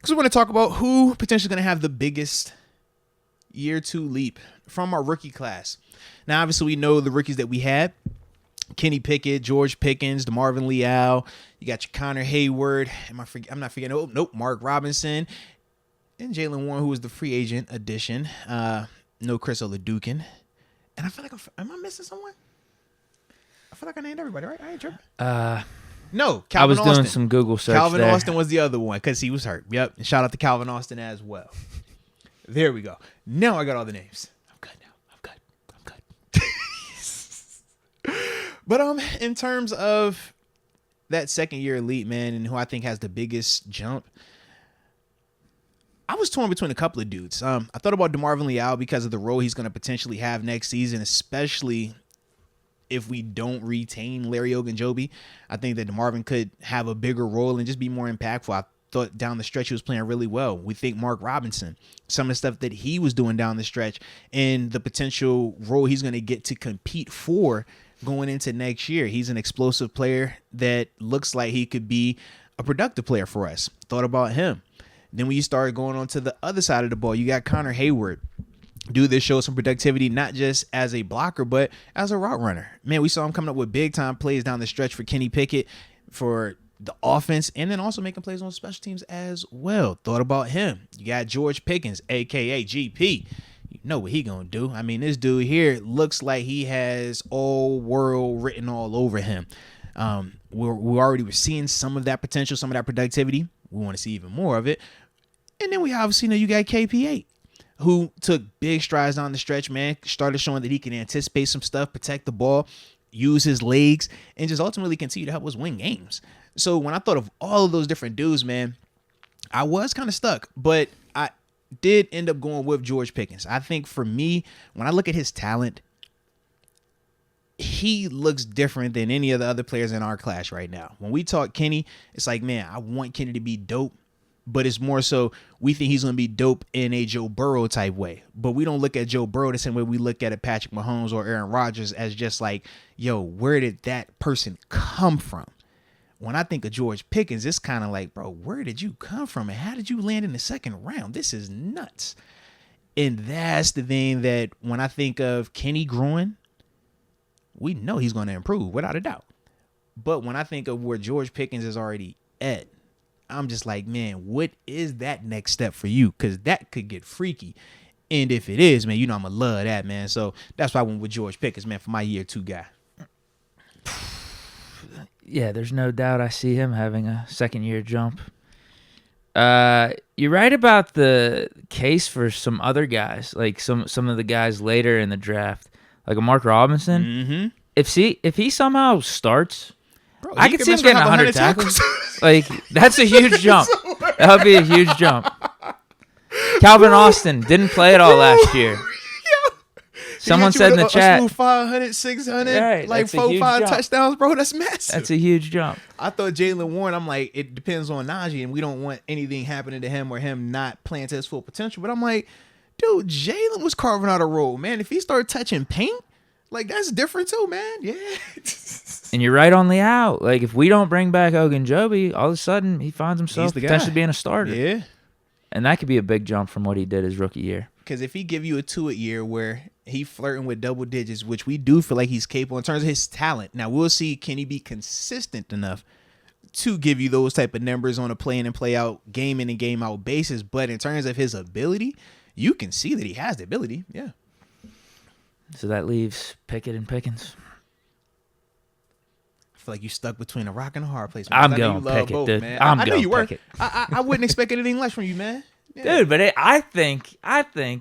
Because we want to talk about who potentially going to have the biggest year 2 leap from our rookie class. Now, obviously, we know the rookies that we had. Kenny Pickett, George Pickens, DeMarvin Leal. You got your Connor Hayward. I'm not forgetting. Oh, nope. Mark Robinson. And Jalen Warren, who was the free agent addition. No Chris Oladukin. And I feel like, am I missing someone? I feel like I named everybody, right? I ain't tripping. No, Calvin Austin. I was doing some Google search Calvin there. Austin was the other one because he was hurt. Yep. And shout out to Calvin Austin as well. There we go. Now I got all the names. I'm good now. I'm good. But in terms of that second year elite, man, and who I think has the biggest jump, I was torn between a couple of dudes. I thought about DeMarvin Leal because of the role he's going to potentially have next season, especially if we don't retain Larry Ogunjobi. I think that DeMarvin could have a bigger role and just be more impactful. I thought down the stretch he was playing really well. We think Mark Robinson, some of the stuff that he was doing down the stretch and the potential role he's going to get to compete for going into next year. He's an explosive player that looks like he could be a productive player for us. Thought about him. Then when you start going on to the other side of the ball, you got Connor Hayward. Dude that shows some productivity, not just as a blocker, but as a route runner. Man, we saw him coming up with big-time plays down the stretch for Kenny Pickett, for the offense, and then also making plays on special teams as well. Thought about him. You got George Pickens, a.k.a. GP. You know what he gonna do. I mean, this dude here looks like he has all world written all over him. We already were seeing some of that potential, some of that productivity. We want to see even more of it. And then we obviously know you got KP8, who took big strides down the stretch, man. Started showing that he can anticipate some stuff, protect the ball, use his legs, and just ultimately continue to help us win games. So when I thought of all of those different dudes, man, I was kind of stuck, but I did end up going with George Pickens. I think for me, when I look at his talent, he looks different than any of the other players in our class right now. When we talk Kenny, it's like, man, I want Kenny to be dope, but it's more so we think he's going to be dope in a Joe Burrow type way. But we don't look at Joe Burrow the same way we look at a Patrick Mahomes or Aaron Rodgers as just like, yo, where did that person come from? When I think of George Pickens, it's kind of like, bro, where did you come from? And how did you land in the second round? This is nuts. And that's the thing that when I think of Kenny growing, we know he's going to improve without a doubt. But when I think of where George Pickens is already at, I'm just like, man, what is that next step for you? Because that could get freaky. And if it is, man, you know I'm going to love that, man. So that's why I went with George Pickens, man, for my year 2 guy. Yeah, there's no doubt I see him having a second-year jump. You're right about the case for some other guys, like some of the guys later in the draft, like a Mark Robinson. Mm-hmm. If he somehow starts, Bro, I could see him getting 100 tackles. Like, that's a huge jump. That would be a huge jump. Calvin Austin didn't play at all last year. Someone said in the chat, 500, 600, right, like 4-5 touchdowns, bro. That's massive. That's a huge jump. I thought Jalen Warren, I'm like, it depends on Najee, and we don't want anything happening to him or him not playing to his full potential. But I'm like, dude, Jalen was carving out a role, man. If he started touching paint, like, that's different too, man. Yeah. And you're right on the out. Like, if we don't bring back Ogunjobi, all of a sudden he finds himself potentially being a starter. Yeah. And that could be a big jump from what he did his rookie year. Because if he give you a 2 a year where he flirting with double digits, which we do feel like he's capable in terms of his talent. Now, we'll see, can he be consistent enough to give you those type of numbers on a play in and play out, game in and game out basis? But in terms of his ability, you can see that he has the ability. Yeah. So that leaves Pickett and Pickens. I feel like you stuck between a rock and a hard place. I'm going Pickett, dude. Man. I'm I knew going you were. Pickett. I wouldn't expect anything less from you, man. Yeah. Dude, but I think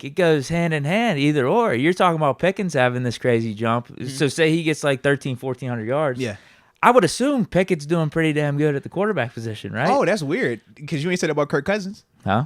it goes hand in hand, either or. You're talking about Pickens having this crazy jump. Mm-hmm. So say he gets like 1,400 yards. Yeah. I would assume Pickett's doing pretty damn good at the quarterback position, right? Oh, that's weird. Because you ain't said that about Kirk Cousins. Huh?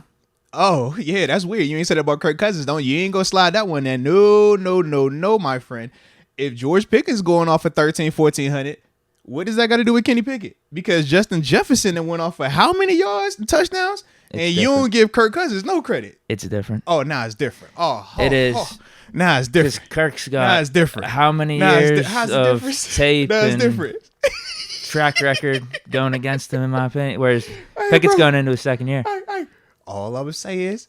Oh, yeah, that's weird. You ain't said that about Kirk Cousins, don't you? You ain't gonna slide that one in. No, my friend. If George Pickens going off for 1,400, what does that got to do with Kenny Pickett? Because Justin Jefferson that went off for how many yards and touchdowns? You don't give Kirk Cousins no credit. It's different. Oh, nah, it's different. It is. Nah, it's different. Because Kirk's got it's different. How many years of tape and different. track record going against him, in my opinion. Whereas Pickett's going into his second year. All I would say is,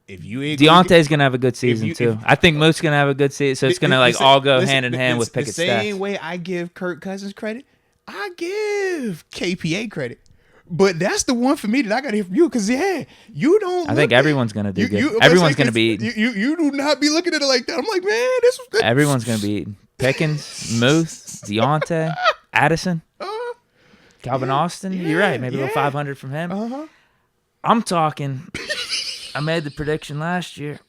if you ain't Deontay's gonna have a good season too. I think Moose gonna have a good season, so it's gonna all go hand in hand with Pickett's stats. The same way I give Kirk Cousins credit, I give KPA credit. But that's the one for me that I got to hear from you because, you don't. I think everyone's going to do good. Everyone's going to be eaten. You do not be looking at it like that. I'm like, man, this. Everyone's going to be eaten. Pickens, Moose, Deontay, Addison, Calvin Austin. You're right. Maybe a little 500 from him. I'm talking. I made the prediction last year.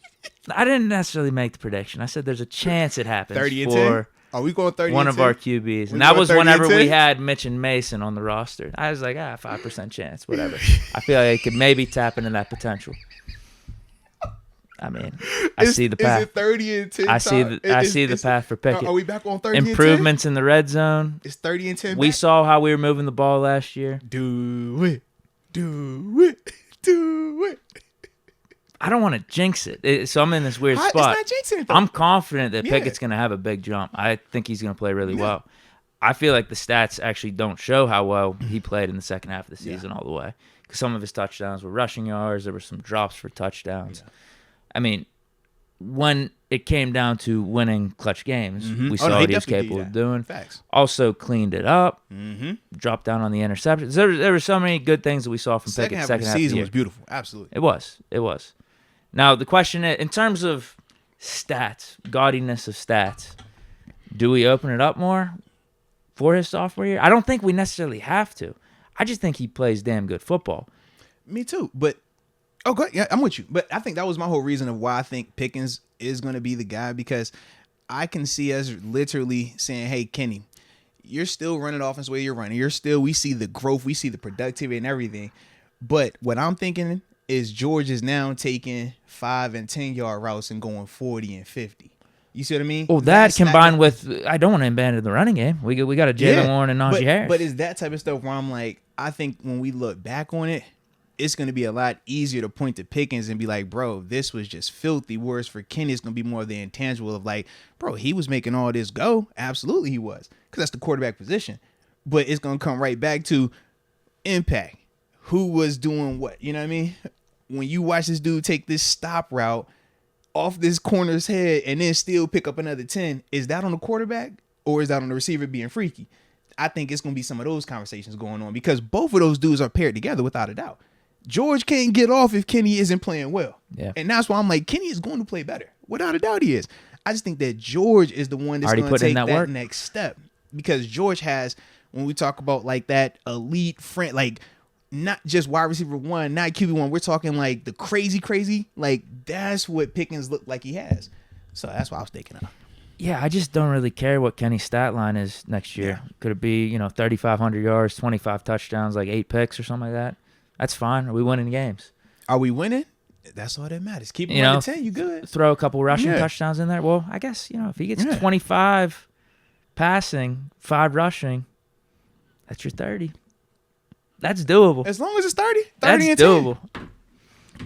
I didn't necessarily make the prediction. I said there's a chance it happens 30 and for 10? Are we going 30 one and of our QBs. And that was whenever we had Mitch and Mason on the roster. I was like, 5% chance, whatever. I feel like I could maybe tap into that potential. I mean, I see the path. Is it 30 and 10? I see the path for Pickett. Are we back on 30 and 10? Improvements in the red zone. It's 30 and 10 We back? saw how we were moving the ball last year. Do it. Do it. Do it. I don't want to jinx it. So I'm in this weird spot. It's not jinxing it, though. I'm confident that Pickett's going to have a big jump. I think he's going to play really well. I feel like the stats actually don't show how well he played in the second half of the season all the way. Because some of his touchdowns were rushing yards. There were some drops for touchdowns. Yeah. I mean, when it came down to winning clutch games, we saw what he was capable of doing. Facts. Also cleaned it up, dropped down on the interceptions. There were so many good things that we saw from Pickett. Second half of the season was beautiful. Absolutely. It was. Now, the question is, in terms of stats, gaudiness of stats, do we open it up more for his sophomore year? I don't think we necessarily have to. I just think he plays damn good football. Me too. But, good. Yeah, I'm with you. But I think that was my whole reason of why I think Pickens is going to be the guy, because I can see us literally saying, hey, Kenny, you're still running the offense the way you're running. We see the growth. We see the productivity and everything. But what I'm thinking is George is now taking 5 and 10 yard routes and going 40 and 50. You see what I mean? Well, that combined with, I don't want to abandon the running game. We got a Jalen Warren and Najee Harris. But it's that type of stuff where I'm like, I think when we look back on it, it's going to be a lot easier to point to Pickens and be like, bro, this was just filthy. Whereas for Kenny, it's going to be more of the intangible of like, bro, he was making all this go. Absolutely he was, because that's the quarterback position. But it's going to come right back to impact. Who was doing what? You know what I mean? When you watch this dude take this stop route off this corner's head and then still pick up another 10, is that on the quarterback or is that on the receiver being freaky? I think it's going to be some of those conversations going on, because both of those dudes are paired together without a doubt. George can't get off if Kenny isn't playing well. Yeah. And that's why I'm like, Kenny is going to play better. Without a doubt he is. I just think that George is the one that's going to take that next step, because George has, when we talk about like that elite friend, like not just wide receiver 1, not QB1, we're talking like the crazy, like that's what Pickens looked like he has. So that's what I was thinking of. Yeah, I just don't really care what Kenny's stat line is next year. Yeah. Could it be, 3,500 yards, 25 touchdowns, like 8 picks or something like that? That's fine. Are we winning games? Are we winning? That's all that matters. Keep him under 10, you good. Throw a couple rushing touchdowns in there. Well, I guess, if he gets 25 passing, 5 rushing, that's your 30. That's doable. As long as it's 30 that's and doable.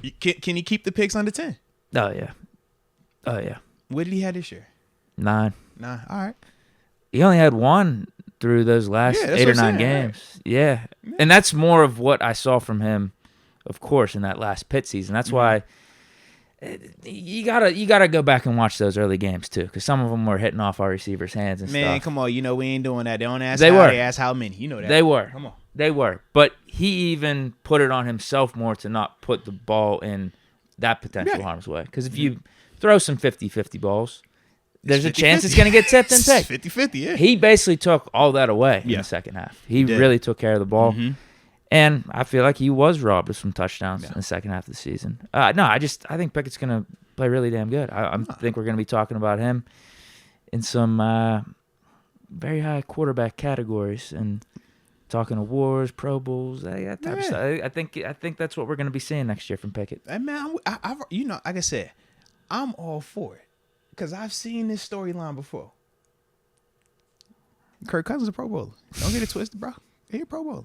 10. Can he keep the picks under 10? Oh, yeah. What did he have this year? 9. All right. He only had 1 through those last 8 or 9 games. Right. Yeah. And that's more of what I saw from him, of course, in that last Pitt season. That's why you gotta go back and watch those early games too, because some of them were hitting off our receivers' hands and stuff. Man, come on, we ain't doing that. They don't ask they ask how many. You know that. They were. Come on. They were. But he even put it on himself more to not put the ball in that potential harm's way. Because if you throw some 50-50 balls, there's a chance it's going to get tipped and picked. 50-50, yeah. He basically took all that away in the second half. He really took care of the ball. Mm-hmm. And I feel like he was robbed of some touchdowns in the second half of the season. I think Pickett's going to play really damn good. I think we're going to be talking about him in some very high quarterback categories and talking awards, Pro Bowls, that type of stuff. I think that's what we're going to be seeing next year from Pickett. Hey, man, like I said, I'm all for it because I've seen this storyline before. Kirk Cousins is a Pro Bowler. Don't get it twisted, bro. He's a Pro Bowler.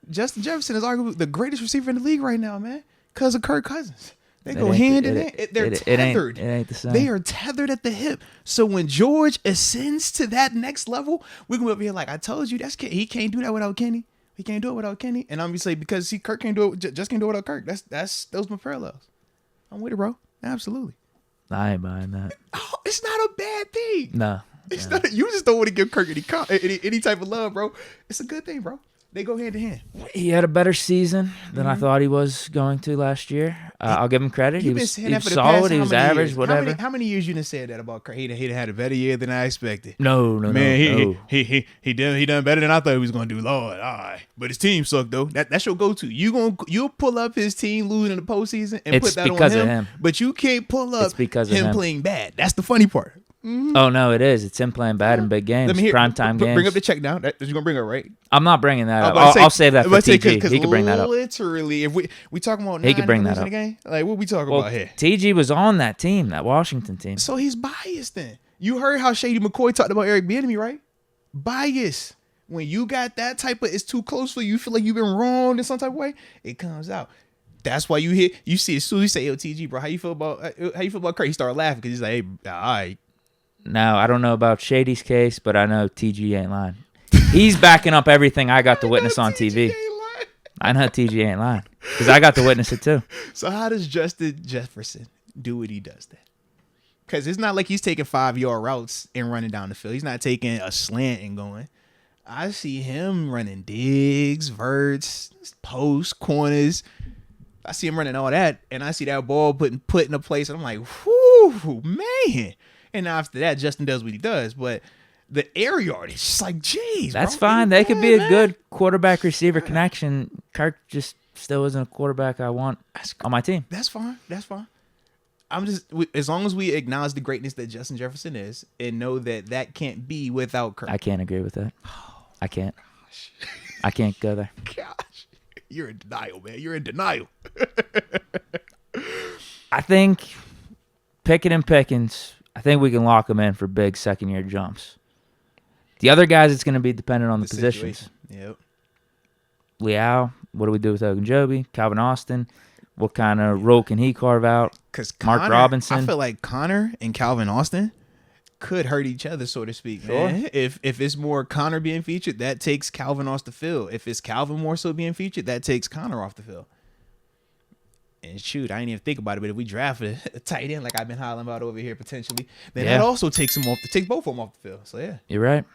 Justin Jefferson is arguably the greatest receiver in the league right now, man, because of Kirk Cousins. They go hand in hand. They're tethered. It ain't the same. They are tethered at the hip. So when George ascends to that next level, we're going to be like, I told you, he can't do that without Kenny. He can't do it without Kenny. And I'm gonna say because Kirk can't do it, just can't do it without Kirk. Those my parallels. I'm with it, bro. Absolutely. I ain't buying that. Oh, it's not a bad thing. No. It's not. You just don't want to give Kirk any type of love, bro. It's a good thing, bro. They go hand in hand. He had a better season than I thought he was going to last year. I'll give him credit. He was solid. He was average, years? whatever. How many years you done said that about Kirk? He had a better year than I expected. No. He done better than I thought he was gonna do. Lord, all right. But his team sucked though. That's your go-to. You'll pull up his team losing in the postseason and It's put that because on of him. him. But you can't pull up It's because of him him. playing bad. That's the funny part. Oh, no, it is. It's him playing bad in big games, primetime games. Bring up the check now. That you're gonna bring up, right? I'm not bringing that up. I'll save that for TG. He can bring that up. Literally, if we talking about he could bring that up. Game, like what we talking about here? TG was on that team, that Washington team. So he's biased then. You heard how Shady McCoy talked about Eric Bieniemy, right? Bias. When you got that type of it's too close for you, feel like you've been wrong in some type of way, it comes out. That's why you see as soon as you say, "Yo, TG, bro, how you feel about Kirk?" He started laughing because he's like, "Hey, all right." Now, I don't know about Shady's case, but I know TG ain't lying. He's backing up everything I got to witness on TV. I know TG ain't lying because I got to witness it too. So how does Justin Jefferson do what he does then? Because it's not like he's taking 5-yard routes and running down the field. He's not taking a slant and going. I see him running digs, verts, posts, corners. I see him running all that, and I see that ball put in a place, and I'm like, whoo, man. And after that, Justin does what he does. But the air yard is just like, geez. That's bro, fine. They could be a good quarterback-receiver connection. Kirk just still isn't a quarterback I want on my team. That's fine. I'm just, as long as we acknowledge the greatness that Justin Jefferson is and know that can't be without Kirk. I can't agree with that. I can't. I can't go there. Gosh. You're in denial, man. You're in denial. I think Pickett and Pickens, I think we can lock them in for big second-year jumps. The other guys, it's going to be dependent on the positions. Yep. Liao, what do we do with Ogunjobi? Calvin Austin, what kind of role can he carve out? Because Mark Robinson. I feel like Connor and Calvin Austin could hurt each other, so to speak. Sure. Man. If it's more Connor being featured, that takes Calvin off the field. If it's Calvin more so being featured, that takes Connor off the field. And shoot, I didn't even think about it, but if we draft a tight end like I've been hollering about over here potentially, then that also takes both of them off the field. So yeah. You're right.